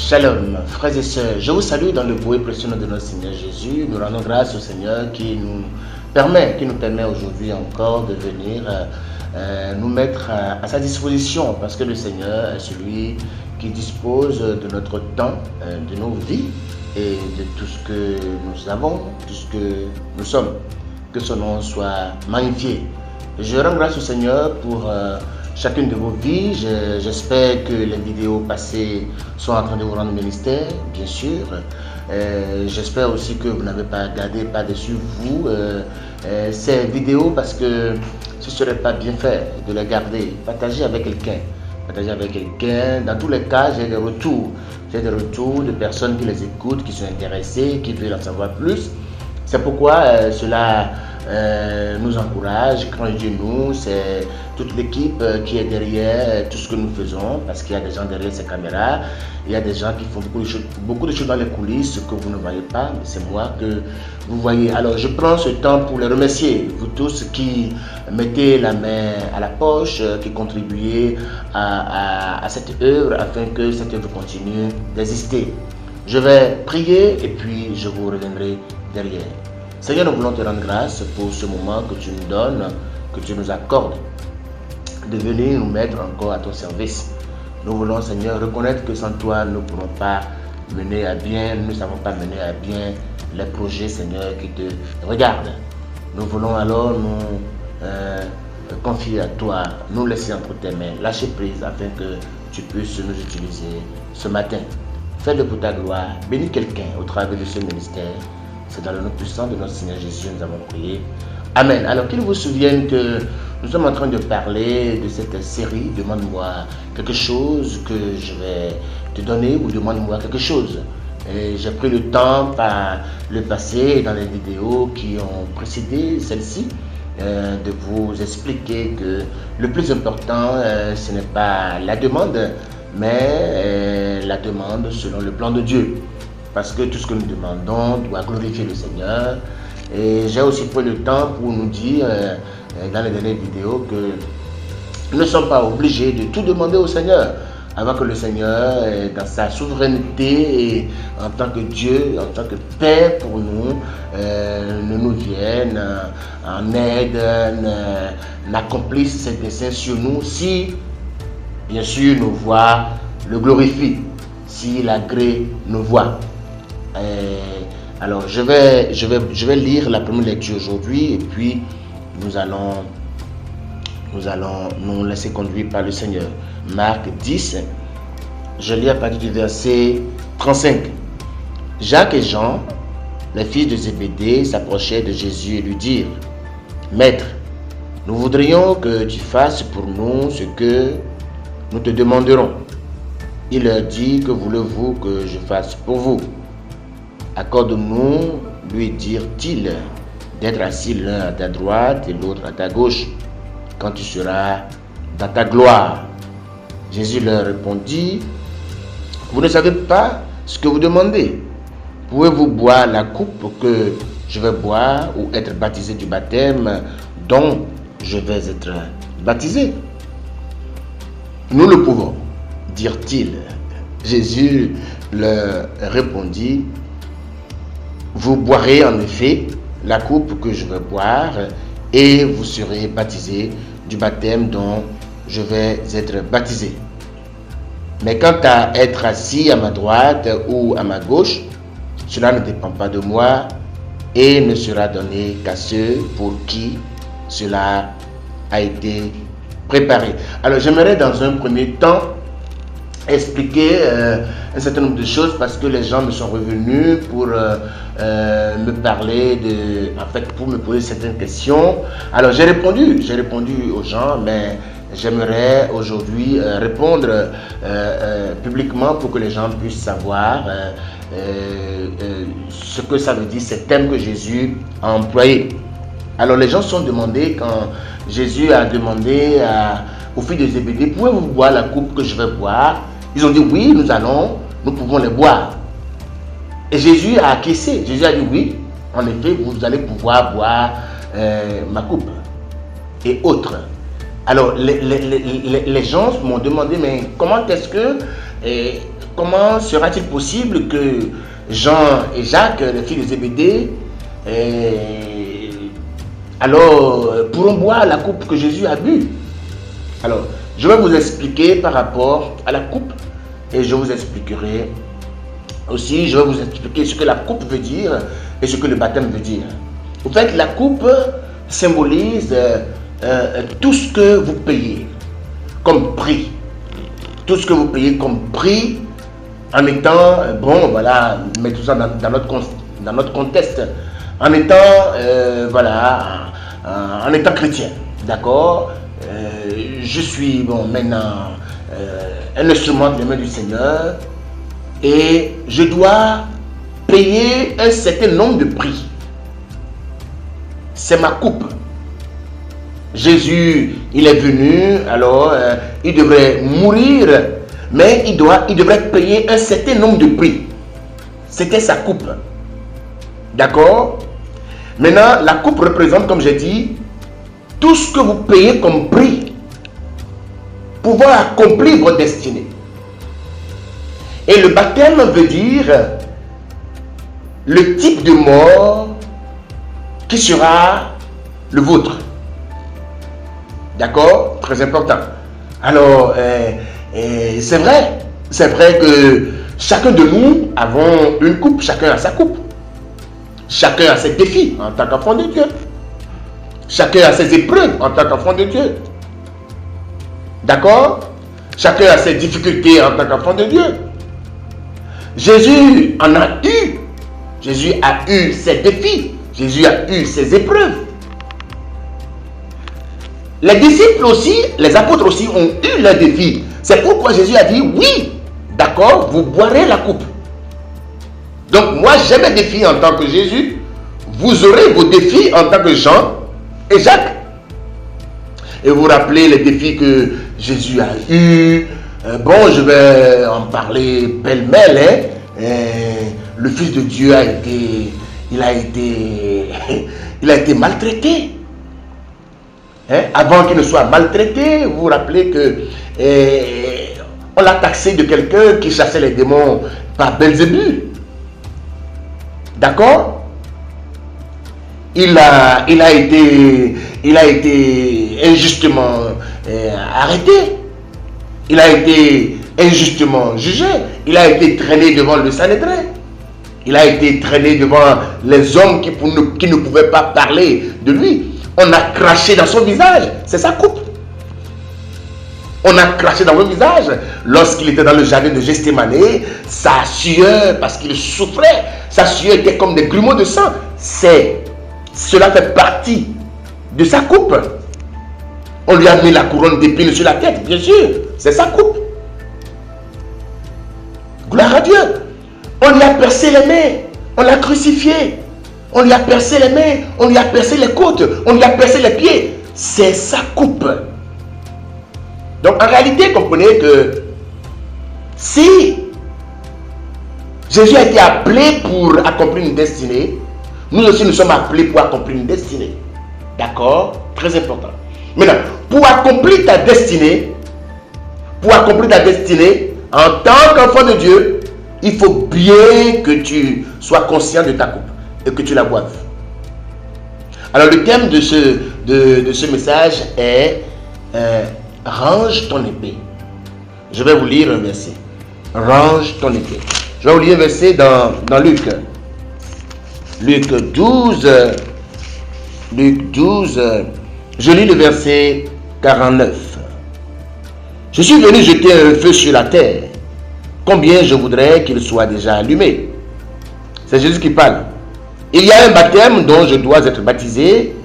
Shalom, frères et sœurs, je vous salue dans le beau et précieux nom de notre Seigneur Jésus. Nous rendons grâce au Seigneur qui nous permet aujourd'hui encore de venir nous mettre à sa disposition, parce que le Seigneur est celui qui dispose de notre temps, de nos vies et de tout ce que nous avons, tout ce que nous sommes. Que son nom soit magnifié. Je rends grâce au Seigneur pour chacune de vos vies. J'espère que les vidéos passées sont en train de vous rendre ministère, bien sûr. J'espère aussi que vous n'avez pas gardé par-dessus vous ces vidéos, parce que ce ne serait pas bien fait de les garder. Partagez avec quelqu'un. Partagez avec quelqu'un. Dans tous les cas, j'ai des retours. J'ai des retours de personnes qui les écoutent, qui sont intéressées, qui veulent en savoir plus. C'est pourquoi cela nous encourage. Quand je dis nous, c'est toute l'équipe qui est derrière tout ce que nous faisons, parce qu'il y a des gens derrière ces caméras, il y a des gens qui font beaucoup de choses dans les coulisses que vous ne voyez pas, mais c'est moi que vous voyez. Alors je prends ce temps pour les remercier, vous tous qui mettez la main à la poche, qui contribuez à cette œuvre afin que cette œuvre continue d'exister. Je vais prier et puis je vous reviendrai derrière. Seigneur, nous voulons te rendre grâce pour ce moment que tu nous donnes, que tu nous accordes, de venir nous mettre encore à ton service. Nous voulons, Seigneur, reconnaître que sans toi, nous ne pourrons pas mener à bien, nous ne savons pas mener à bien les projets, Seigneur, qui te regardent. Nous voulons alors nous confier à toi, nous laisser entre tes mains, lâcher prise afin que tu puisses nous utiliser ce matin. Fais-le pour ta gloire, bénis quelqu'un au travers de ce ministère. C'est dans le nom puissant de notre Seigneur Jésus nous avons prié. Amen. Alors qu'il vous souvienne que nous sommes en train de parler de cette série « Demande-moi quelque chose que je vais te donner » ou « Demande-moi quelque chose ». J'ai pris le temps par le passé, dans les vidéos qui ont précédé celle-ci, de vous expliquer que le plus important, ce n'est pas la demande, mais la demande selon le plan de Dieu. Parce que tout ce que nous demandons doit glorifier le Seigneur. Et j'ai aussi pris le temps pour nous dire dans les dernières vidéos que nous ne sommes pas obligés de tout demander au Seigneur, avant que le Seigneur, dans sa souveraineté et en tant que Dieu, en tant que Père pour nous, ne nous vienne en aide, n'accomplisse ses desseins sur nous, si bien sûr nos voix le glorifient, si l'agrée nos voix. Alors je vais lire la première lecture aujourd'hui et puis nous allons nous laisser conduire par le Seigneur. Marc 10, je lis à partir du verset 35. Jacques et Jean, les fils de Zébédée, s'approchèrent de Jésus et lui dirent: Maître, nous voudrions que tu fasses pour nous ce que nous te demanderons. Il leur dit: Que voulez-vous que je fasse pour vous? Accorde-nous, lui dirent-ils, d'être assis l'un à ta droite et l'autre à ta gauche, quand tu seras dans ta gloire. Jésus leur répondit: Vous ne savez pas ce que vous demandez. Pouvez-vous boire la coupe que je vais boire ou être baptisé du baptême dont je vais être baptisé? Nous le pouvons, dirent-ils. Jésus leur répondit: Vous boirez en effet la coupe que je vais boire et vous serez baptisés du baptême dont je vais être baptisé. Mais quant à être assis à ma droite ou à ma gauche, cela ne dépend pas de moi et ne sera donné qu'à ceux pour qui cela a été préparé. Alors j'aimerais dans un premier temps expliquer un certain nombre de choses, parce que les gens me sont revenus pour me parler pour me poser certaines questions. Alors j'ai répondu aux gens, mais j'aimerais aujourd'hui répondre publiquement pour que les gens puissent savoir ce que ça veut dire, ces termes que Jésus a employés. Alors les gens se sont demandés, quand Jésus a demandé aux filles de Zébédée: Pouvez-vous boire la coupe que je vais boire? Ils ont dit: Oui, nous pouvons les boire. Et Jésus a acquiescé. Jésus a dit: Oui, en effet, vous allez pouvoir boire ma coupe et autres. Alors les gens m'ont demandé: Mais comment est-ce que comment sera-t-il possible que Jean et Jacques, les fils de Zébédée, pourront boire la coupe que Jésus a bu? Alors, je vais vous expliquer par rapport à la coupe et je vous expliquerai aussi, je vais vous expliquer ce que la coupe veut dire et ce que le baptême veut dire. En fait, la coupe symbolise tout ce que vous payez comme prix. Tout ce que vous payez comme prix en étant, bon, voilà, mettons ça dans notre contexte, en étant, en étant chrétien, d'accord? Je suis, bon, maintenant, un instrument de la main du Seigneur et je dois payer un certain nombre de prix. C'est ma coupe. Jésus, il est venu, alors il devrait mourir, mais il devrait payer un certain nombre de prix. C'était sa coupe. D'accord? Maintenant, la coupe représente, comme j'ai dit, tout ce que vous payez comme prix pour pouvoir accomplir votre destinée. Et le baptême veut dire le type de mort qui sera le vôtre. D'accord? Très important. Alors, c'est vrai que chacun de nous avons une coupe, chacun a sa coupe. Chacun a ses défis en tant qu'enfant de Dieu. Chacun a ses épreuves en tant qu'enfant de Dieu. D'accord? Chacun a ses difficultés en tant qu'enfant de Dieu. Jésus en a eu. Jésus a eu ses défis. Jésus a eu ses épreuves. Les disciples aussi, les apôtres aussi ont eu leurs défis. C'est pourquoi Jésus a dit, oui, d'accord, vous boirez la coupe. Donc moi j'ai mes défis en tant que Jésus. Vous aurez vos défis en tant que Jean et Jacques. Et vous rappelez les défis que Jésus a eu. Bon, je vais en parler pêle-mêle. Le Fils de Dieu a été maltraité. Avant qu'il ne soit maltraité, vous vous rappelez que on l'a taxé de quelqu'un qui chassait les démons par Belzébul. D'accord? Il a été injustement arrêté. Il a été injustement jugé. Il a été traîné devant le Sanhédrin. Il a été traîné devant les hommes qui ne pouvaient pas parler de lui. On a craché dans son visage. C'est sa coupe. On a craché dans son visage. Lorsqu'il était dans le jardin de Gethsémane, sa sueur, parce qu'il souffrait, sa sueur était comme des grumeaux de sang. Cela fait partie de sa coupe. On lui a mis la couronne d'épines sur la tête, bien sûr. C'est sa coupe. Gloire à Dieu. On lui a percé les mains. On l'a crucifié. On lui a percé les mains. On lui a percé les côtes. On lui a percé les pieds. C'est sa coupe. Donc en réalité, comprenez que si Jésus a été appelé pour accomplir une destinée, nous aussi nous sommes appelés pour accomplir une destinée. D'accord? Très important. Maintenant, pour accomplir ta destinée, en tant qu'enfant de Dieu, il faut bien que tu sois conscient de ta coupe et que tu la boives. Alors le thème de ce message est range ton épée. Je vais vous lire un verset. Range ton épée. Je vais vous lire un verset dans Luc. Luc 12. Je lis le verset 49. Je suis venu jeter un feu sur la terre. Combien je voudrais qu'il soit déjà allumé. C'est Jésus qui parle. Il y a un baptême dont je dois être baptisé.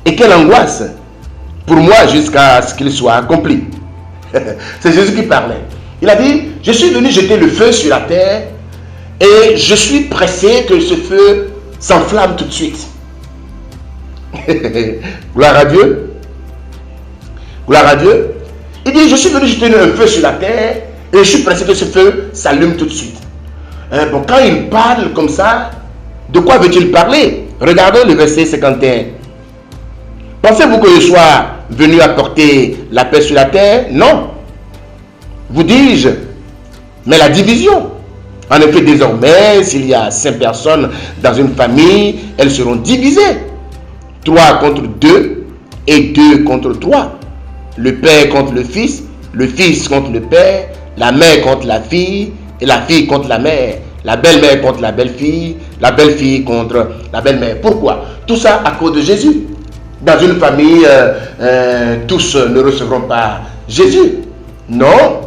Et quelle angoisse pour moi jusqu'à ce qu'il soit accompli. C'est Jésus qui parlait. Il a dit, je suis venu jeter le feu sur la terre et je suis pressé que ce feu s'enflamme tout de suite. Gloire à Dieu. Gloire à Dieu. Il dit, je suis venu jeter un feu sur la terre et je suis pressé que ce feu s'allume tout de suite. Bon, quand il parle comme ça, de quoi veut-il parler? Regardons le verset 51. Pensez-vous que je sois venu apporter la paix sur la terre? Non. Vous dis-je, mais la division. En effet, désormais, s'il y a 5 personnes dans une famille, elles seront divisées. 3 contre 2 et 2 contre 3. Le père contre le fils contre le père, la mère contre la fille et la fille contre la mère, la belle-mère contre la belle-fille contre la belle-mère. Pourquoi? Tout ça à cause de Jésus. Dans une famille, tous ne recevront pas Jésus. Non.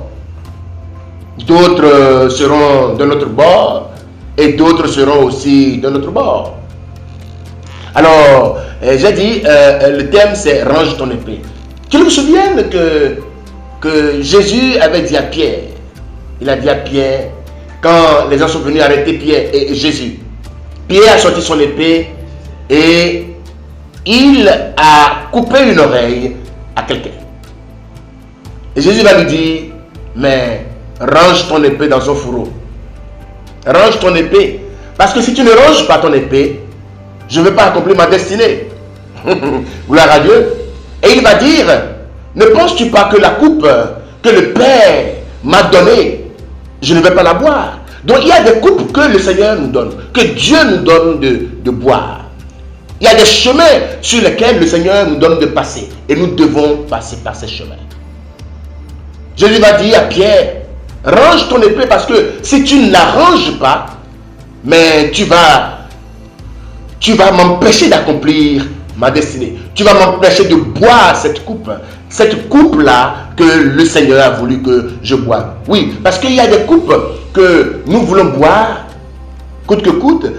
D'autres seront de notre bord et d'autres seront aussi de notre bord. Alors, j'ai dit, le thème c'est range ton épée. Tu me souviens que Jésus avait dit à Pierre, il a dit à Pierre, quand les gens sont venus arrêter Pierre et Jésus, Pierre a sorti son épée et il a coupé une oreille à quelqu'un. Et Jésus va lui dire, mais range ton épée dans son fourreau. Range ton épée. Parce que si tu ne ranges pas ton épée, je ne vais pas accomplir ma destinée. Gloire à Dieu. Et il va dire, ne penses-tu pas que la coupe que le Père m'a donnée, je ne vais pas la boire? Donc il y a des coupes que le Seigneur nous donne, que Dieu nous donne de boire. Il y a des chemins sur lesquels le Seigneur nous donne de passer. Et nous devons passer par ces chemins. Jésus va dire à Pierre, range ton épée parce que si tu ne la ranges pas, mais tu vas m'empêcher d'accomplir ma destinée. Tu vas m'empêcher de boire cette coupe-là que le Seigneur a voulu que je boive. Oui, parce qu'il y a des coupes que nous voulons boire, coûte que coûte.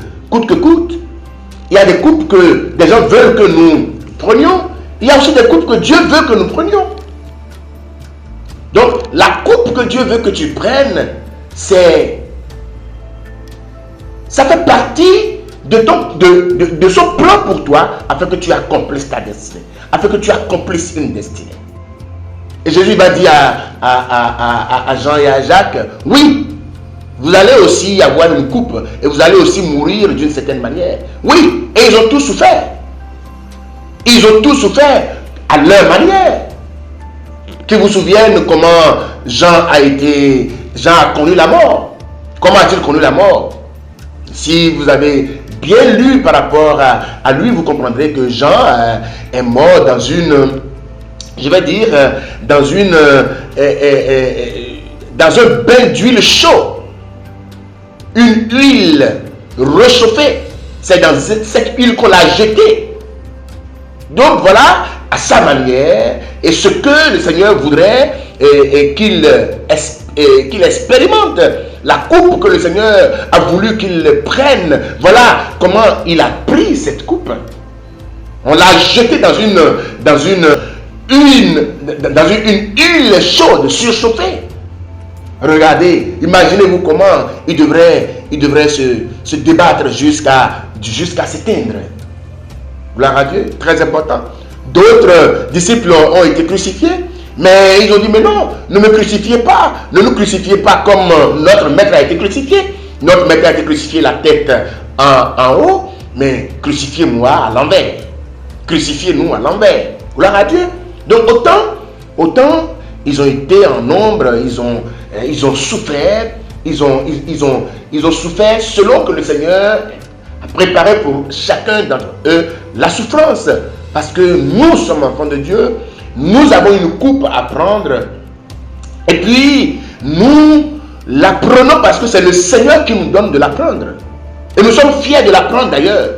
Il y a des coupes que des gens veulent que nous prenions. Il y a aussi des coupes que Dieu veut que nous prenions. Donc, la coupe que Dieu veut que tu prennes, ça fait partie de son plan pour toi, afin que tu accomplisses ta destinée, afin que tu accomplisses une destinée. Et Jésus va dire à Jean et à Jacques, oui, vous allez aussi avoir une coupe, et vous allez aussi mourir d'une certaine manière. Oui, et ils ont tous souffert. Ils ont tous souffert à leur manière. Qui vous souviennent comment Jean a connu la mort. Comment a-t-il connu la mort? Si vous avez bien lu par rapport à lui, vous comprendrez que Jean est mort dans dans un bain d'huile chaude. Une huile réchauffée. C'est dans cette huile qu'on l'a jetée. Donc voilà, à sa manière, et ce que le Seigneur voudrait qu'il expérimente, la coupe que le Seigneur a voulu qu'il prenne. Voilà comment il a pris cette coupe. On l'a jetée dans une huile chaude, surchauffée. Regardez, imaginez-vous comment il devrait se débattre jusqu'à s'éteindre. Gloire à Dieu, très important. D'autres disciples ont été crucifiés, mais ils ont dit, mais non, ne me crucifiez pas, ne nous crucifiez pas comme notre maître a été crucifié. Notre maître a été crucifié la tête en haut, mais crucifiez-moi à l'envers. Crucifiez-nous à l'envers. Gloire à Dieu. Donc autant ils ont été en nombre, ils ont souffert, ils ont souffert selon que le Seigneur a préparé pour chacun d'entre eux la souffrance. Parce que nous sommes enfants de Dieu, nous avons une coupe à prendre. Et puis, nous la prenons parce que c'est le Seigneur qui nous donne de la prendre. Et nous sommes fiers de la prendre d'ailleurs.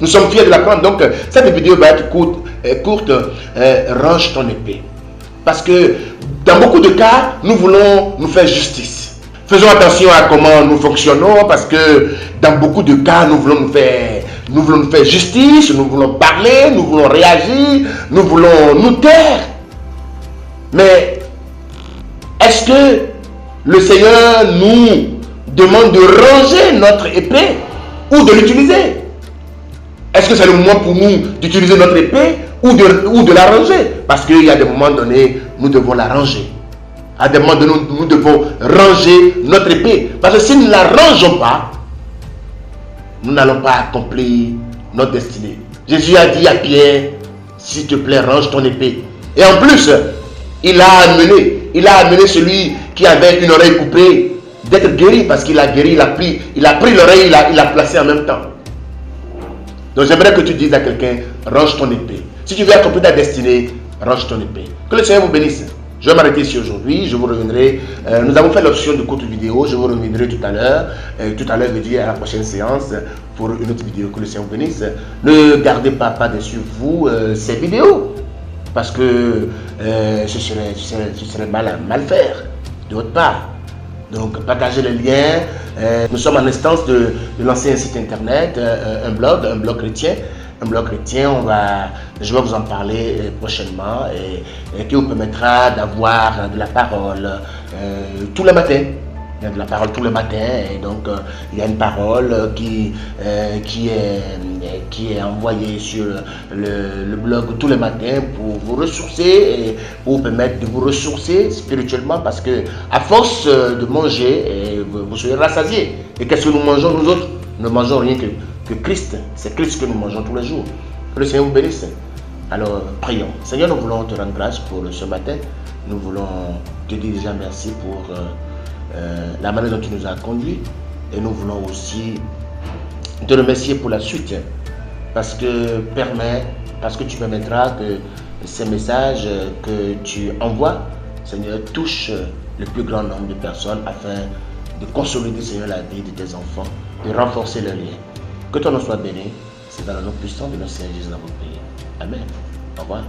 Nous sommes fiers de la prendre. Donc, cette vidéo va être courte. Range ton épée. Parce que dans beaucoup de cas, nous voulons nous faire justice. Faisons attention à comment nous fonctionnons, parce que dans beaucoup de cas, nous voulons nous faire justice, nous voulons parler, nous voulons réagir, nous voulons nous taire. Mais est-ce que le Seigneur nous demande de ranger notre épée ou de l'utiliser? Est-ce que c'est le moment pour nous d'utiliser notre épée ou de la ranger? Parce qu'il y a des moments donnés, nous devons la ranger. À des moments donnés, nous devons ranger notre épée. Parce que si nous ne la rangeons pas, nous n'allons pas accomplir notre destinée. Jésus a dit à Pierre, s'il te plaît, range ton épée. Et en plus, il a amené celui qui avait une oreille coupée d'être guéri parce qu'il a guéri, il a pris l'oreille, il l'a placé en même temps. Donc j'aimerais que tu dises à quelqu'un, range ton épée. Si tu veux accomplir ta destinée, range ton épée. Que le Seigneur vous bénisse. Je vais m'arrêter ici aujourd'hui, je vous reviendrai. Nous avons fait l'option de courte vidéo, je vous reviendrai tout à l'heure. Tout à l'heure veut dire à la prochaine séance pour une autre vidéo. Que le Seigneur vous bénisse. Ne gardez pas par-dessus vous ces vidéos. Parce que ce serait mal faire de votre part. Donc partagez le lien. Nous sommes en instance de lancer un site internet, un blog chrétien. Un blog chrétien, je vais vous en parler prochainement et qui vous permettra d'avoir de la parole tous les matins. Il y a de la parole tous les matins et donc il y a une parole qui est envoyée sur le blog tous les matins pour vous ressourcer et pour vous permettre de vous ressourcer spirituellement parce que à force de manger, vous serez rassasiés. Et qu'est-ce que nous mangeons nous autres? Nous ne mangeons rien que Christ. C'est Christ que nous mangeons tous les jours. Que le Seigneur vous bénisse. Alors prions. Seigneur, nous voulons te rendre grâce pour ce matin. Nous voulons te dire déjà merci pour la manière dont tu nous as conduits et nous voulons aussi te remercier pour la suite parce que tu permettras que ces messages que tu envoies, Seigneur, touchent le plus grand nombre de personnes afin de consolider, Seigneur, la vie de tes enfants, de renforcer le lien. Que ton nom soit béni, c'est dans le nom puissant de notre Seigneur Jésus dans votre pays. Amen. Au revoir.